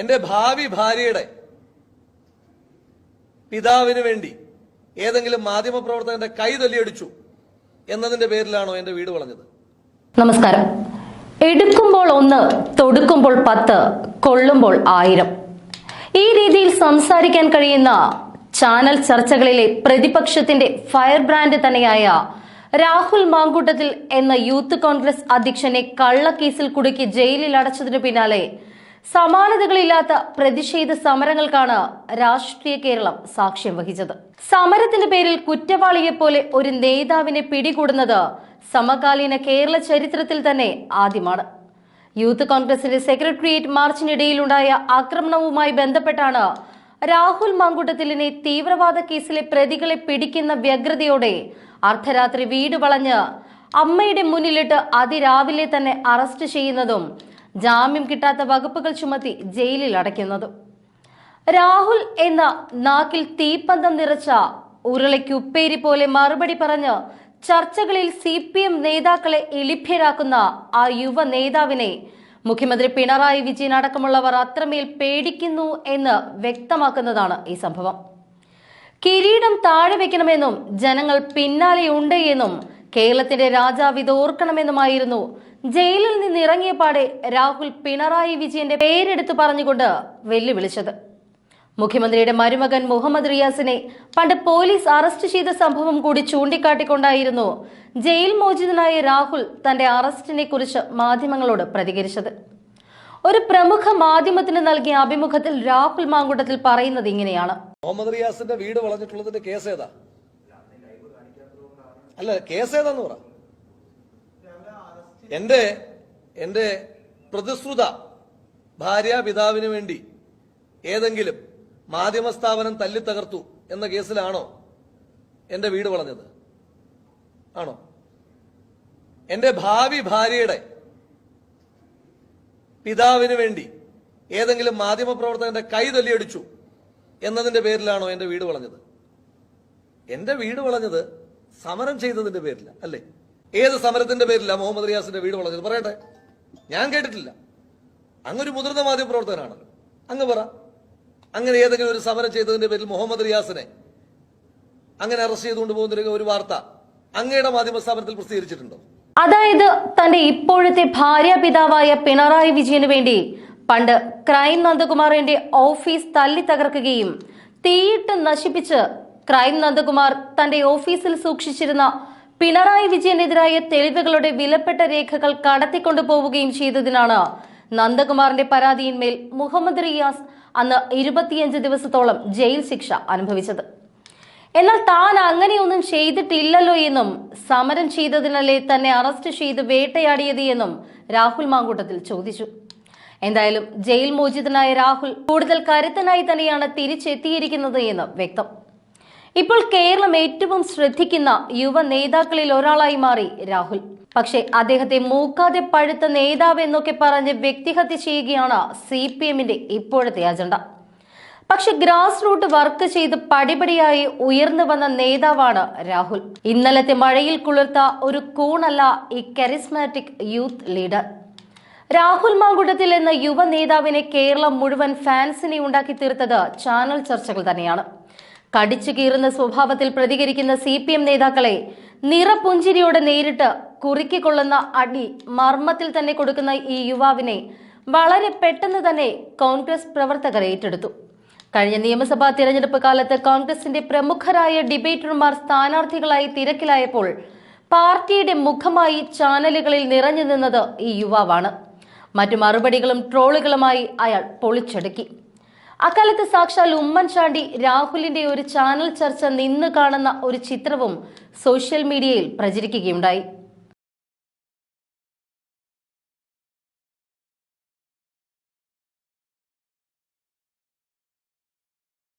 എന്റെ ഭാവി ഭാര്യയുടെ പിതാവിന് വേണ്ടി ഏതെങ്കിലും മാധ്യമപ്രവർത്തകന്റെ കൈ തല്ലിയടിച്ചു എന്നതിന്റെ പേരിലാണോ എന്റെ വീട് വളഞ്ഞത്? നമസ്കാരം. എടുക്കുമ്പോൾ 1, തൊടുക്കുമ്പോൾ 10, കൊള്ളുമ്പോൾ 1000. ഈ രീതിയിൽ സംസാരിക്കാൻ കഴിയുന്ന ചാനൽ ചർച്ചകളിലെ പ്രതിപക്ഷത്തിന്റെ ഫയർ ബ്രാൻഡ് തന്നെയായ രാഹുൽ മാങ്കൂട്ടത്തിൽ എന്ന യൂത്ത് കോൺഗ്രസ് അധ്യക്ഷനെ കള്ളക്കേസിൽ കുടുക്കി ജയിലിൽ അടച്ചതിനു പിന്നാലെ സമാനതകളില്ലാത്ത പ്രതിഷേധ സമരങ്ങൾക്കാണ് രാഷ്ട്രീയ കേരളം സാക്ഷ്യം വഹിച്ചത്. സമരത്തിന്റെ പേരിൽ കുറ്റവാളിയെ പോലെ ഒരു നേതാവിനെ പിടികൂടുന്നത് സമകാലീന കേരള ചരിത്രത്തിൽ തന്നെ ആദ്യമാണ്. യൂത്ത് കോൺഗ്രസിന്റെ സെക്രട്ടേറിയറ്റ് മാർച്ചിനിടയിലുണ്ടായ ആക്രമണവുമായി ബന്ധപ്പെട്ടാണ് രാഹുൽ മാങ്കൂട്ടത്തിലിനെ തീവ്രവാദ കേസിലെ പ്രതികളെ പിടിക്കുന്ന വ്യഗ്രതയോടെ അർദ്ധരാത്രി വീട് വളഞ്ഞ് അമ്മയുടെ മുന്നിലിട്ട് അതിരാവിലെ തന്നെ അറസ്റ്റ് ചെയ്യുന്നതും ജാമ്യം കിട്ടാത്ത വകുപ്പുകൾ ചുമത്തി ജയിലിൽ അടയ്ക്കുന്നതും. രാഹുൽ എന്ന നാക്കിൽ തീപ്പന്തം നിറച്ച ഉരുളയ്ക്കുപ്പേരി പോലെ മറുപടി പറഞ്ഞ് ചർച്ചകളിൽ CPM നേതാക്കളെ എളിഭ്യരാക്കുന്ന ആ യുവ നേതാവിനെ മുഖ്യമന്ത്രി പിണറായി വിജയൻ അടക്കമുള്ളവർ അത്രമേൽ പേടിക്കുന്നു എന്ന് വ്യക്തമാക്കുന്നതാണ് ഈ സംഭവം. കിരീടം താഴെ വെക്കണമെന്നും ജനങ്ങൾ പിന്നാലെയുണ്ട് എന്നും കേരളത്തിന്റെ രാജാവ് ഇത് ഓർക്കണമെന്നുമായിരുന്നു ജയിലിൽ നിന്ന് ഇറങ്ങിയ പാടെ രാഹുൽ പിണറായി വിജയന്റെ പേരെടുത്ത് പറഞ്ഞുകൊണ്ട് വെല്ലുവിളിച്ചത്. മുഖ്യമന്ത്രിയുടെ മരുമകൻ മുഹമ്മദ് റിയാസിനെ പണ്ട് പോലീസ് അറസ്റ്റ് ചെയ്ത സംഭവം കൂടി ചൂണ്ടിക്കാട്ടിക്കൊണ്ടായിരുന്നു ജയിൽ മോചിതനായ രാഹുൽ തന്റെ അറസ്റ്റിനെ കുറിച്ച് മാധ്യമങ്ങളോട് പ്രതികരിച്ചത്. ഒരു പ്രമുഖ മാധ്യമത്തിന് നൽകിയ അഭിമുഖത്തിൽ രാഹുൽ മാങ്കൂട്ടത്തിൽ പറയുന്നത് ഇങ്ങനെയാണ്. മുഹമ്മദ് റിയാസിന്റെ വീട് വളഞ്ഞിട്ടുള്ളതിന്റെ കേസ് ഏതാ? അല്ല, കേസ് ഏതാന്ന് പറ. എന്റെ പ്രതിശ്രുത ഭാര്യ പിതാവിന് വേണ്ടി ഏതെങ്കിലും മാധ്യമ സ്ഥാപനം തല്ലി തകർത്തു എന്ന കേസിലാണോ എന്റെ വീട് വളഞ്ഞത്? ആണോ? എന്റെ ഭാവി ഭാര്യയുടെ പിതാവിന് വേണ്ടി ഏതെങ്കിലും മാധ്യമപ്രവർത്തകന്റെ കൈ തല്ലിയടിച്ചു എന്നതിന്റെ പേരിലാണോ എന്റെ വീട് വളഞ്ഞത്? എന്റെ വീട് വളഞ്ഞത് സമരം ചെയ്തതിന്റെ പേരില, അല്ലേ? ഏത് സമരത്തിന്റെ പേരില മുഹമ്മദ് റിയാസിന്റെ വീട് വളഞ്ഞത്? പറയട്ടെ, ഞാൻ കേട്ടിട്ടില്ല. അങ്ങൊരു മുതിർന്ന മാധ്യമപ്രവർത്തകനാണല്ലോ, അങ്ങ് പറ. അങ്ങനെ ഏതെങ്കിലും ഒരു സമരം ചെയ്തതിന്റെ പേരിൽ മുഹമ്മദ് റിയാസിനെ അങ്ങനെ അറസ്റ്റ് ചെയ്തുകൊണ്ട് പോകുന്ന ഒരു വാർത്ത അങ്ങയുടെ മാധ്യമ സ്ഥാപനത്തിൽ പ്രസിദ്ധീകരിച്ചിട്ടുണ്ടോ? അതായത് തന്റെ ഇപ്പോഴത്തെ ഭാര്യ പിതാവായ പിണറായി വിജയന് വേണ്ടി പണ്ട് ക്രൈം നന്ദകുമാറിന്റെ ഓഫീസ് തല്ലി തകർക്കുകയും തീയിട്ട് നശിപ്പിച്ച് ക്രൈം നന്ദകുമാർ തന്റെ ഓഫീസിൽ സൂക്ഷിച്ചിരുന്ന പിണറായി വിജയനെതിരായ തെളിവുകളുടെ വിലപ്പെട്ട രേഖകൾ കടത്തിക്കൊണ്ടുപോവുകയും ചെയ്തതിനാണ് നന്ദകുമാറിന്റെ പരാതിയിന്മേൽ മുഹമ്മദ് റിയാസ് അന്ന് 25 ദിവസത്തോളം ജയിൽ ശിക്ഷ അനുഭവിച്ചത്. എന്നാൽ താൻ അങ്ങനെയൊന്നും ചെയ്തിട്ടില്ലല്ലോ എന്നും സമരം ചെയ്തതിനല്ലേ തന്നെ അറസ്റ്റ് ചെയ്ത് വേട്ടയാടിയത് എന്നും രാഹുൽ മാങ്കൂട്ടത്തിൽ ചോദിച്ചു. എന്തായാലും ജയിൽ മോചിതനായ രാഹുൽ കൂടുതൽ കരുത്തനായി തന്നെയാണ് തിരിച്ചെത്തിയിരിക്കുന്നത് എന്ന് വ്യക്തം. ഇപ്പോൾ കേരളം ഏറ്റവും ശ്രദ്ധിക്കുന്ന യുവ നേതാക്കളിൽ ഒരാളായി മാറി രാഹുൽ. പക്ഷെ അദ്ദേഹത്തെ മൂക്കാതെ പഴുത്ത നേതാവ് എന്നൊക്കെ പറഞ്ഞ് വ്യക്തിഹത്യ ചെയ്യുകയാണ് CPMന്റെ ഇപ്പോഴത്തെ അജണ്ട. പക്ഷെ ഗ്രാസ് റൂട്ട് വർക്ക് ചെയ്ത് പടിപടിയായി ഉയർന്നു വന്ന നേതാവാണ് രാഹുൽ. ഇന്നലത്തെ മഴയിൽ കുളിർത്ത ഒരു കൂണല്ല ഈ charismatic youth leader. Rahul Mamkootathil എന്ന യുവ നേതാവിനെ കേരളം മുഴുവൻ ഫാൻസിനെ ഉണ്ടാക്കി തീർത്തത് ചാനൽ ചർച്ചകൾ തന്നെയാണ്. കടിച്ചു കീറുന്ന സ്വഭാവത്തിൽ പ്രതികരിക്കുന്ന CPM നേതാക്കളെ നിറപുഞ്ചിരിയോടെ നേരിട്ട് കുറുക്കിക്കൊള്ളുന്ന അടി മർമ്മത്തിൽ തന്നെ കൊടുക്കുന്ന ഈ യുവാവിനെ വളരെ പെട്ടെന്ന് തന്നെ കോൺഗ്രസ് പ്രവർത്തകർ ഏറ്റെടുത്തു. കഴിഞ്ഞ നിയമസഭാ തിരഞ്ഞെടുപ്പ് കാലത്ത് കോൺഗ്രസിന്റെ പ്രമുഖരായ ഡിബേറ്റർമാർ സ്ഥാനാർത്ഥികളായി തിരക്കിലായപ്പോൾ പാർട്ടിയുടെ മുഖമായി ചാനലുകളിൽ നിറഞ്ഞു നിന്നത് ഈ യുവാവാണ്. മറ്റു മറുപടികളും ട്രോളുകളുമായി അയാൾ പൊളിച്ചടുക്കി. അക്കാലത്ത് സാക്ഷാൽ ഉമ്മൻചാണ്ടി രാഹുലിന്റെ ഒരു ചാനൽ ചർച്ച നിന്ന് കാണുന്ന ഒരു ചിത്രവും സോഷ്യൽ മീഡിയയിൽ പ്രചരിക്കുകയുണ്ടായി.